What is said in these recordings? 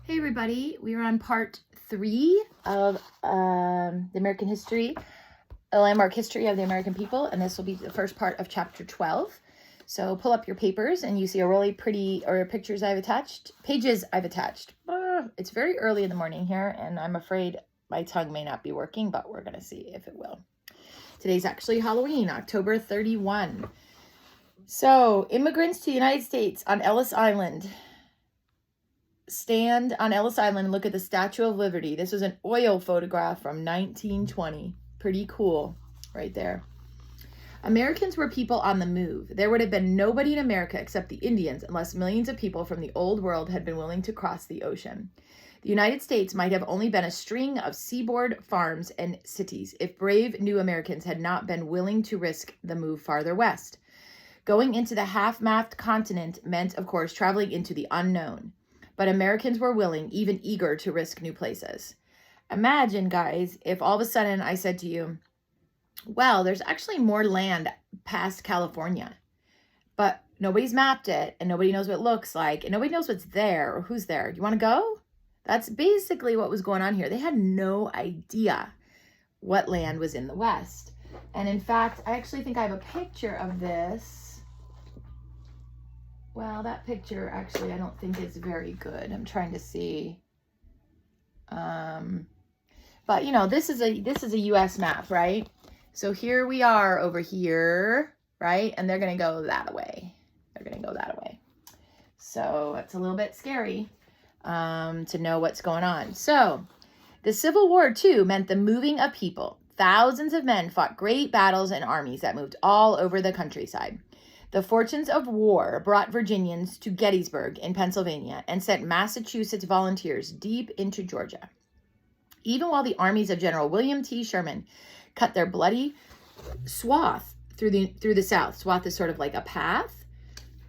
Hey everybody, we are on part 3 of the American history, a landmark history of the American people, and this will be the first part of chapter 12. So pull up your papers and you see a really pretty, or pages I've attached. It's very early in the morning here and I'm afraid my tongue may not be working, but we're gonna see if it will. Today's actually Halloween, October 31. So immigrants to the United States on Ellis Island. Stand on Ellis Island and look at the Statue of Liberty. This was an oil photograph from 1920. Pretty cool right there. Americans were people on the move. There would have been nobody in America except the Indians unless millions of people from the old world had been willing to cross the ocean. The United States might have only been a string of seaboard farms and cities if brave new Americans had not been willing to risk the move farther west. Going into the half-mapped continent meant, of course, traveling into the unknown. But Americans were willing, even eager, to risk new places. Imagine, guys, if all of a sudden I said to you, well, there's actually more land past California, but nobody's mapped it, and nobody knows what it looks like, and nobody knows what's there or who's there. Do you want to go? That's basically what was going on here. They had no idea what land was in the West. And in fact, I actually think I have a picture of this. Well, that picture actually I don't think is very good. I'm trying to see. But you know, this is a US map, right? So here we are over here, right? And they're going to go that way. So it's a little bit scary to know what's going on. So the Civil War too meant the moving of people. Thousands of men fought great battles and armies that moved all over the countryside. The fortunes of war brought Virginians to Gettysburg in Pennsylvania and sent Massachusetts volunteers deep into Georgia. Even while the armies of General William T. Sherman cut their bloody swath through the South, swath is sort of like a path,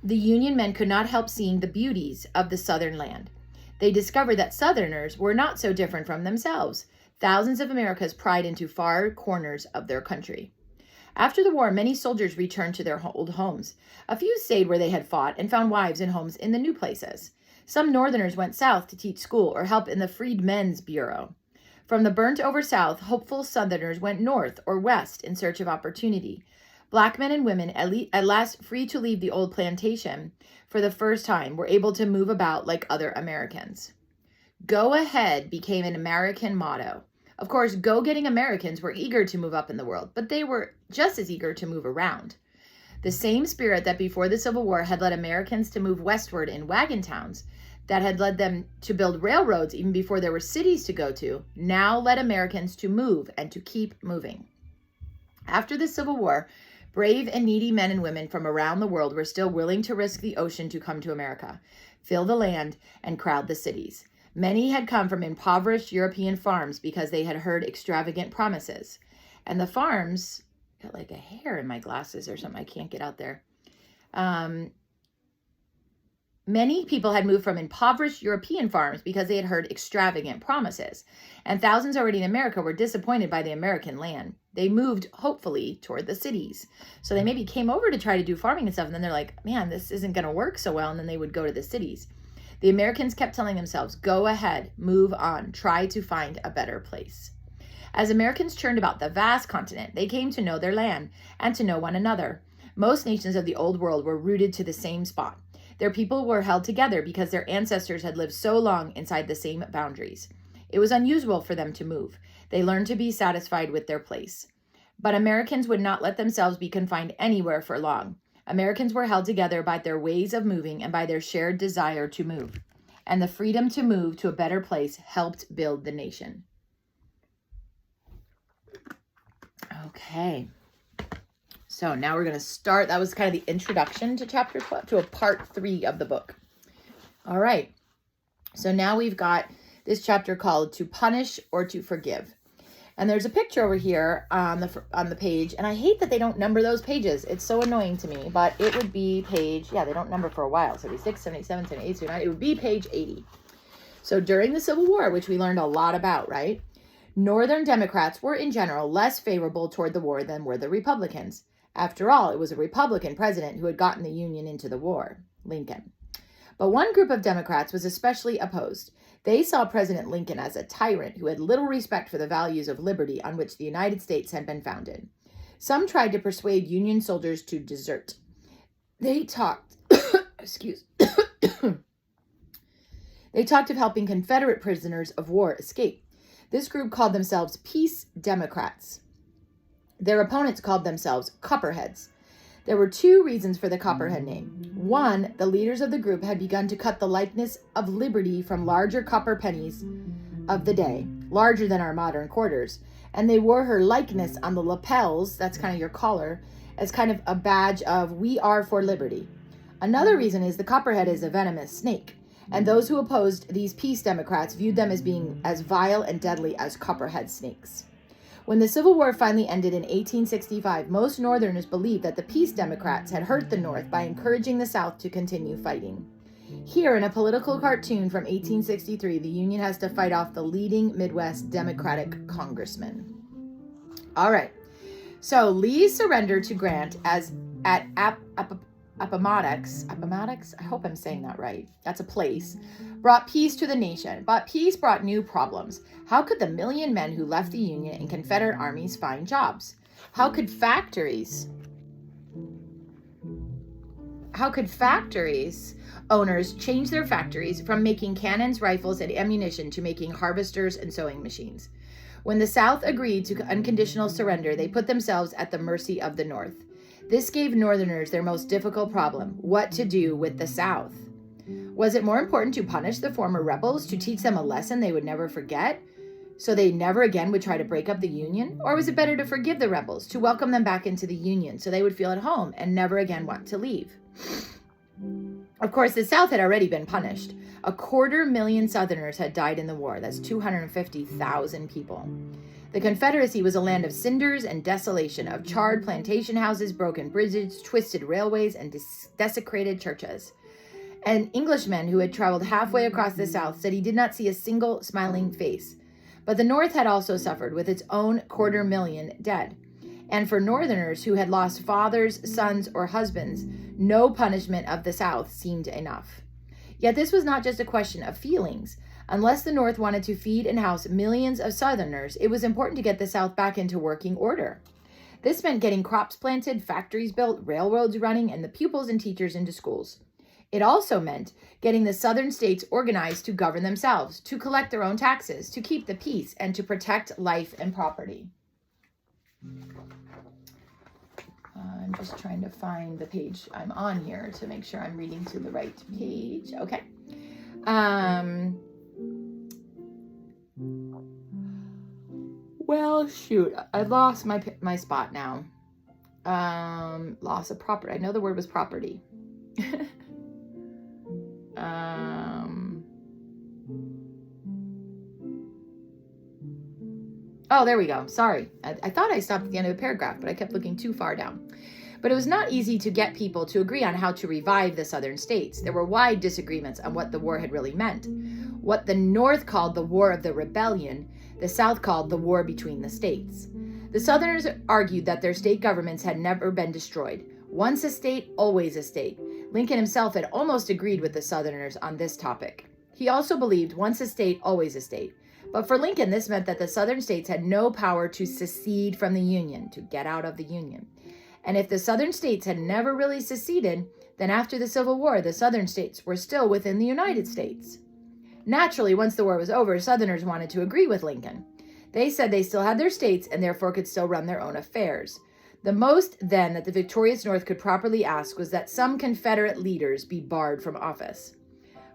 the Union men could not help seeing the beauties of the Southern land. They discovered that Southerners were not so different from themselves. Thousands of Americans pried into far corners of their country. After the war, many soldiers returned to their old homes. A few stayed where they had fought and found wives and homes in the new places. Some Northerners went south to teach school or help in the Freedmen's Bureau. From the burnt-over South, hopeful Southerners went north or west in search of opportunity. Black men and women, at last free to leave the old plantation for the first time, were able to move about like other Americans. Go ahead became an American motto. Of course, go-getting Americans were eager to move up in the world, but they were just as eager to move around. The same spirit that before the Civil War had led Americans to move westward in wagon towns, that had led them to build railroads even before there were cities to go to, now led Americans to move and to keep moving. After the Civil War, brave and needy men and women from around the world were still willing to risk the ocean to come to America, fill the land, and crowd the cities. Many had come from impoverished European farms because they had heard extravagant promises. And the farms, got like a hair in my glasses or something, I can't get out there. Many people had moved from impoverished European farms because they had heard extravagant promises. And thousands already in America were disappointed by the American land. They moved, hopefully, toward the cities. So they maybe came over to try to do farming and stuff, and then they're like, man, this isn't going to work so well, and then they would go to the cities. The Americans kept telling themselves, go ahead, move on, try to find a better place. As Americans churned about the vast continent, they came to know their land and to know one another. Most nations of the old world were rooted to the same spot. Their people were held together because their ancestors had lived so long inside the same boundaries. It was unusual for them to move. They learned to be satisfied with their place. But Americans would not let themselves be confined anywhere for long. Americans were held together by their ways of moving and by their shared desire to move. And the freedom to move to a better place helped build the nation. Okay. So now we're going to start. That was kind of the introduction to chapter 12, to a part 3 of the book. All right. So now we've got this chapter called To Punish or to Forgive. And there's a picture over here on the page, and I hate that they don't number those pages. It's so annoying to me, but it would be page, they don't number for a while, 76, 77, 78, 79, it would be page 80. So during the Civil War, which we learned a lot about, right? Northern Democrats were in general less favorable toward the war than were the Republicans. After all, it was a Republican president who had gotten the Union into the war, Lincoln. But one group of Democrats was especially opposed. They saw President Lincoln as a tyrant who had little respect for the values of liberty on which the United States had been founded. Some tried to persuade Union soldiers to desert. They talked, they talked of helping Confederate prisoners of war escape. This group called themselves Peace Democrats. Their opponents called themselves Copperheads. There were two reasons for the Copperhead name. One, the leaders of the group had begun to cut the likeness of liberty from larger copper pennies of the day, larger than our modern quarters, and they wore her likeness on the lapels, that's kind of your collar, as kind of a badge of we are for liberty. Another reason is the Copperhead is a venomous snake, and those who opposed these Peace Democrats viewed them as being as vile and deadly as copperhead snakes. When the Civil War finally ended in 1865, most Northerners believed that the Peace Democrats had hurt the North by encouraging the South to continue fighting. Here, in a political cartoon from 1863, the Union has to fight off the leading Midwest Democratic congressman. All right. So Lee's surrender to Grant at Appomattox, I hope I'm saying that right, that's a place, brought peace to the nation. But peace brought new problems. How could the million men who left the Union and Confederate armies find jobs? How could factories owners change their factories from making cannons, rifles, and ammunition to making harvesters and sewing machines? When the South agreed to unconditional surrender, they put themselves at the mercy of the North. This gave Northerners their most difficult problem: what to do with the South. Was it more important to punish the former rebels, to teach them a lesson they would never forget, so they never again would try to break up the Union? Or was it better to forgive the rebels, to welcome them back into the Union so they would feel at home and never again want to leave? Of course, the South had already been punished. 250,000 Southerners had died in the war. That's 250,000 people. The Confederacy was a land of cinders and desolation, of charred plantation houses, broken bridges, twisted railways, and desecrated churches. An Englishman who had traveled halfway across the South said he did not see a single smiling face. But the North had also suffered, with its own 250,000 dead. And for Northerners who had lost fathers, sons, or husbands, no punishment of the South seemed enough. Yet this was not just a question of feelings. Unless the North wanted to feed and house millions of Southerners, it was important to get the South back into working order. This meant getting crops planted, factories built, railroads running, and the pupils and teachers into schools. It also meant getting the Southern states organized to govern themselves, to collect their own taxes, to keep the peace, and to protect life and property. I'm just trying to find the page I'm on here to make sure I'm reading to the right page. Okay. Well, shoot, I lost my spot now. Loss of property. I know the word was property. Oh, there we go. Sorry. I thought I stopped at the end of the paragraph, but I kept looking too far down. But it was not easy to get people to agree on how to revive the Southern states. There were wide disagreements on what the war had really meant. What the North called the War of the Rebellion, the South called the war between the states. The Southerners argued that their state governments had never been destroyed. Once a state, always a state. Lincoln himself had almost agreed with the Southerners on this topic. He also believed once a state, always a state. But for Lincoln, this meant that the Southern states had no power to secede from the Union, to get out of the Union. And if the Southern states had never really seceded, then after the Civil War, the Southern states were still within the United States. Naturally, once the war was over, Southerners wanted to agree with Lincoln. They said they still had their states and therefore could still run their own affairs. The most, then, that the victorious North could properly ask was that some Confederate leaders be barred from office.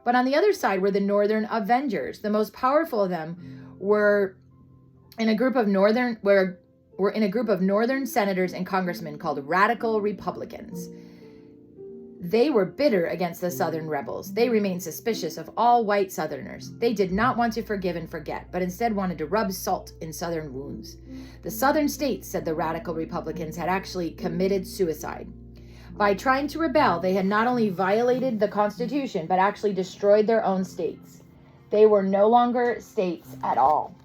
But on the other side were the Northern Avengers. The most powerful of them were in a group of Northern senators and congressmen called Radical Republicans. They were bitter against the Southern rebels. They remained suspicious of all white Southerners. They did not want to forgive and forget, but instead wanted to rub salt in Southern wounds. The Southern states, said the Radical Republicans, had actually committed suicide. By trying to rebel, they had not only violated the Constitution, but actually destroyed their own states. They were no longer states at all.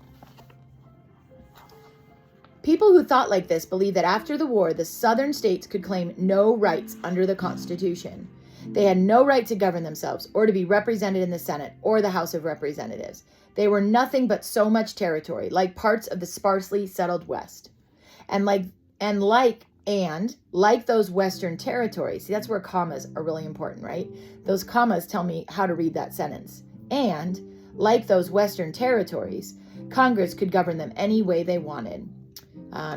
People who thought like this believed that after the war, the Southern states could claim no rights under the Constitution. They had no right to govern themselves or to be represented in the Senate or the House of Representatives. They were nothing but so much territory, like parts of the sparsely settled West. And like those Western territories, see, that's where commas are really important, right? Those commas tell me how to read that sentence. And like those Western territories, Congress could govern them any way they wanted.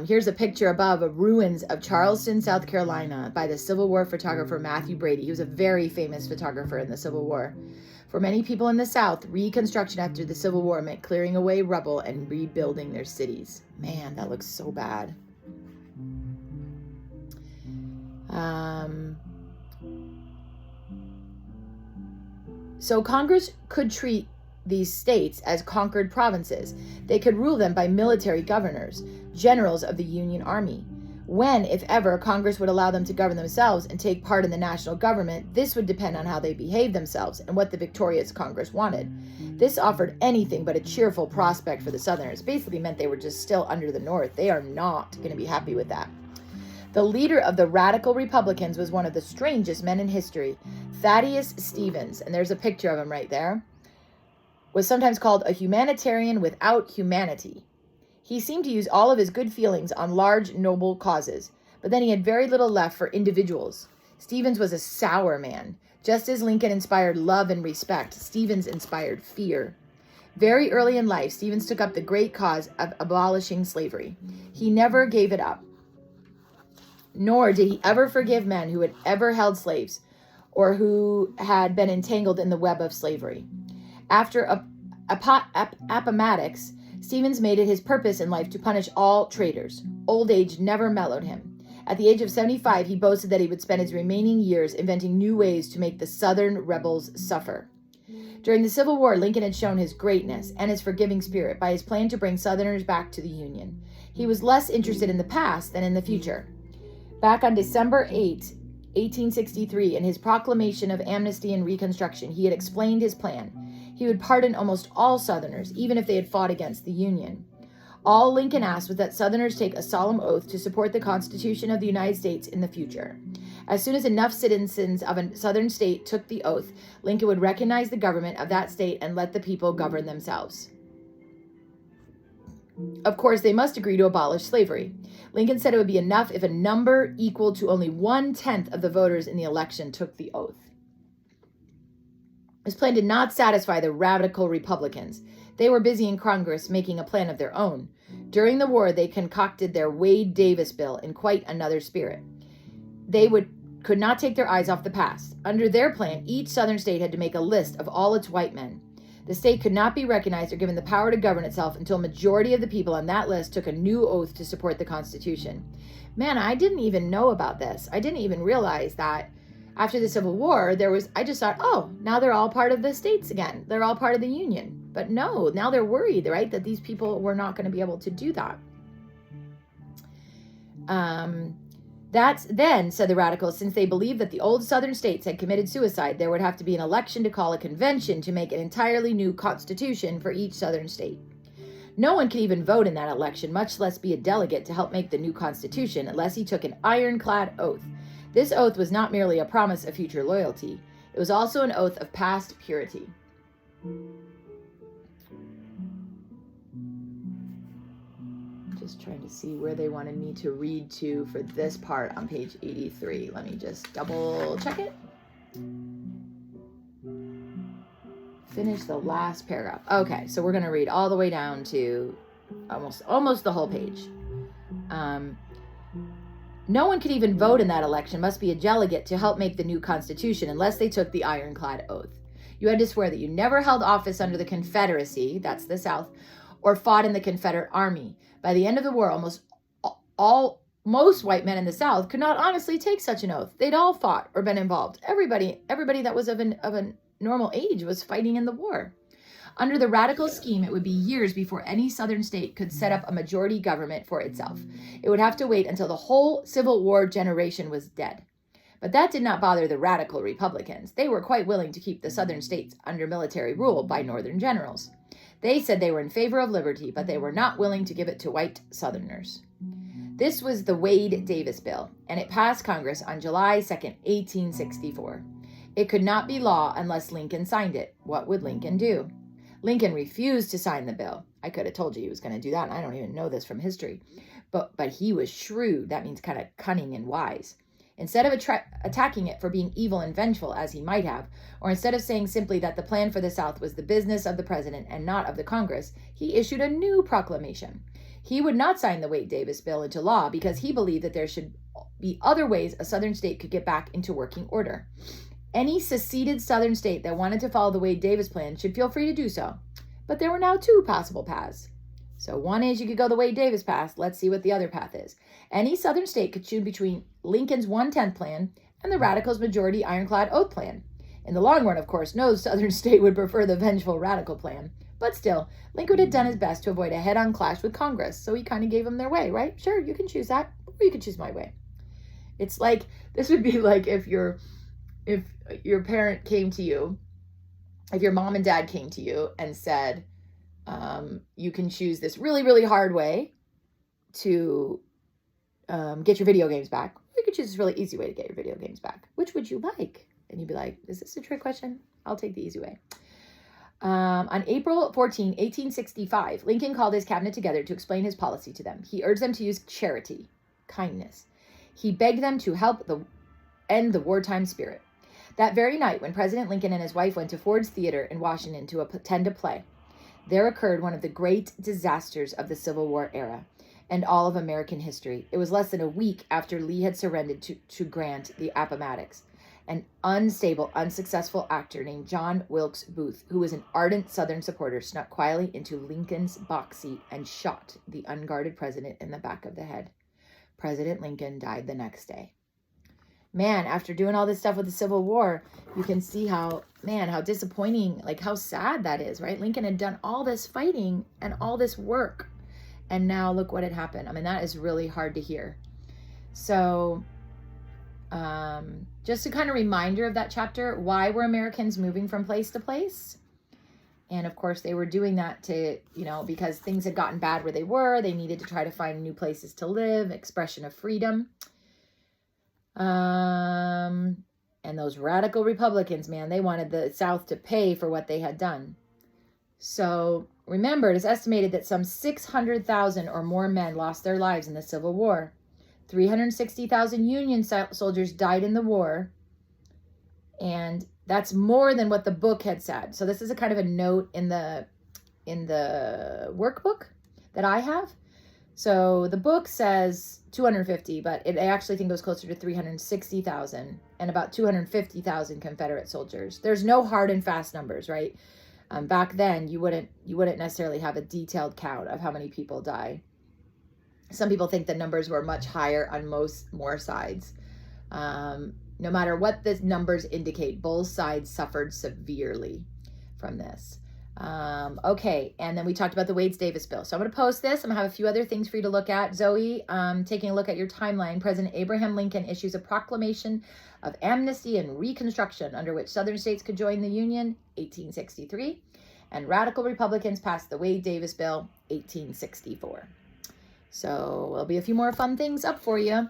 Here's a picture above of ruins of Charleston, South Carolina by the Civil War photographer Matthew Brady. He was a very famous photographer in the Civil War. For many people in the South, reconstruction after the Civil War meant clearing away rubble and rebuilding their cities. Man, that looks so bad. So Congress could treat these states as conquered provinces. They could rule them by military governors, generals of the Union Army. When, if ever, Congress would allow them to govern themselves and take part in the national government, this would depend on how they behaved themselves and what the victorious Congress wanted. This offered anything but a cheerful prospect for the Southerners. Basically meant they were just still under the North. They are not going to be happy with that. The leader of the radical Republicans was one of the strangest men in history, Thaddeus Stevens, and there's a picture of him right there, was sometimes called a humanitarian without humanity. He seemed to use all of his good feelings on large, noble causes, but then he had very little left for individuals. Stevens was a sour man. Just as Lincoln inspired love and respect, Stevens inspired fear. Very early in life, Stevens took up the great cause of abolishing slavery. He never gave it up, nor did he ever forgive men who had ever held slaves or who had been entangled in the web of slavery. After Appomattox, Stevens made it his purpose in life to punish all traitors. Old age never mellowed him. At the age of 75, he boasted that he would spend his remaining years inventing new ways to make the Southern rebels suffer. During the Civil War, Lincoln had shown his greatness and his forgiving spirit by his plan to bring Southerners back to the Union. He was less interested in the past than in the future. Back on December 8, 1863, in his proclamation of amnesty and reconstruction, he had explained his plan. He would pardon almost all Southerners, even if they had fought against the Union. All Lincoln asked was that Southerners take a solemn oath to support the Constitution of the United States in the future. As soon as enough citizens of a Southern state took the oath, Lincoln would recognize the government of that state and let the people govern themselves. Of course, they must agree to abolish slavery. Lincoln said it would be enough if a number equal to only 1/10 of the voters in the election took the oath. His plan did not satisfy the radical Republicans. They were busy in Congress making a plan of their own. During the war, they concocted their Wade-Davis bill in quite another spirit. They could not take their eyes off the past. Under their plan, each Southern state had to make a list of all its white men. The state could not be recognized or given the power to govern itself until a majority of the people on that list took a new oath to support the Constitution. Man, I didn't even know about this. I didn't even realize that after the Civil War, I just thought, oh, now they're all part of the states again. They're all part of the Union. But no, now they're worried, right, that these people were not going to be able to do that. That's then, said the radicals, since they believed that the old Southern states had committed suicide, there would have to be an election to call a convention to make an entirely new constitution for each Southern state. No one could even vote in that election, much less be a delegate to help make the new constitution, unless he took an ironclad oath. This oath was not merely a promise of future loyalty. It was also an oath of past purity. Just trying to see where they wanted me to read to for this part on page 83. Let me just double check it. Finish the last paragraph. Okay, so we're going to read all the way down to almost the whole page. No one could even vote in that election, must be a delegate to help make the new constitution unless they took the ironclad oath. You had to swear that you never held office under the Confederacy, that's the South, or fought in the Confederate Army. By the end of the war, most white men in the South could not honestly take such an oath. They'd all fought or been involved. Everybody that was of a normal age was fighting in the war. Under the radical scheme, it would be years before any Southern state could set up a majority government for itself. It would have to wait until the whole Civil War generation was dead. But that did not bother the radical Republicans. They were quite willing to keep the Southern states under military rule by Northern generals. They said they were in favor of liberty, but they were not willing to give it to white Southerners. This was the Wade-Davis bill, and it passed Congress on July 2nd, 1864. It could not be law unless Lincoln signed it. What would Lincoln do? Lincoln refused to sign the bill. I could have told you he was going to do that, and I don't even know this from history. But he was shrewd. That means kind of cunning and wise. Instead of attacking it for being evil and vengeful, as he might have, or instead of saying simply that the plan for the South was the business of the president and not of the Congress, he issued a new proclamation. He would not sign the Wade-Davis bill into law because he believed that there should be other ways a Southern state could get back into working order. Any seceded Southern state that wanted to follow the Wade-Davis plan should feel free to do so. But there were now two possible paths. So one is you could go the Wade-Davis path. Let's see what the other path is. Any Southern state could choose between Lincoln's 1/10 plan and the Radicals' majority ironclad oath plan. In the long run, of course, no Southern state would prefer the vengeful Radical plan. But still, Lincoln had done his best to avoid a head-on clash with Congress, so he kind of gave them their way, right? Sure, you can choose that, or you can choose my way. It's like, this would be like if your parent came to you, if your mom and dad came to you and said, you can choose this really, really hard way to get your video games back. Or you could choose this really easy way to get your video games back. Which would you like? And you'd be like, is this a trick question? I'll take the easy way. On April 14, 1865, Lincoln called his cabinet together to explain his policy to them. He urged them to use charity, kindness. He begged them to help end the wartime spirit. That very night, when President Lincoln and his wife went to Ford's Theater in Washington to attend a play, there occurred one of the great disasters of the Civil War era and all of American history. It was less than a week after Lee had surrendered to Grant the Appomattox. An unstable, unsuccessful actor named John Wilkes Booth, who was an ardent Southern supporter, snuck quietly into Lincoln's box seat and shot the unguarded president in the back of the head. President Lincoln died the next day. Man, after doing all this stuff with the Civil War, you can see how disappointing, like how sad that is, right? Lincoln had done all this fighting and all this work, and now look what had happened. I mean, that is really hard to hear. So, just a kind of reminder of that chapter, why were Americans moving from place to place? And of course, they were doing that to, because things had gotten bad where they were. They needed to try to find new places to live, expression of freedom. And those radical Republicans, man, they wanted the South to pay for what they had done. So remember, it is estimated that some 600,000 or more men lost their lives in the Civil War. 360,000 Union soldiers died in the war. And that's more than what the book had said. So this is a kind of a note in the workbook that I have. So the book says 250, but I actually think it was closer to 360,000 and about 250,000 Confederate soldiers. There's no hard and fast numbers, right? Back then, you wouldn't necessarily have a detailed count of how many people died. Some people think the numbers were much higher on more sides. No matter what the numbers indicate, both sides suffered severely from this. Okay, and then we talked about the Wade-Davis bill. So I'm going to post this. I'm going to have a few other things for you to look at. Zoe, taking a look at your timeline, President Abraham Lincoln issues a proclamation of amnesty and reconstruction under which Southern states could join the Union, 1863, and radical Republicans passed the Wade-Davis bill, 1864. So there'll be a few more fun things up for you.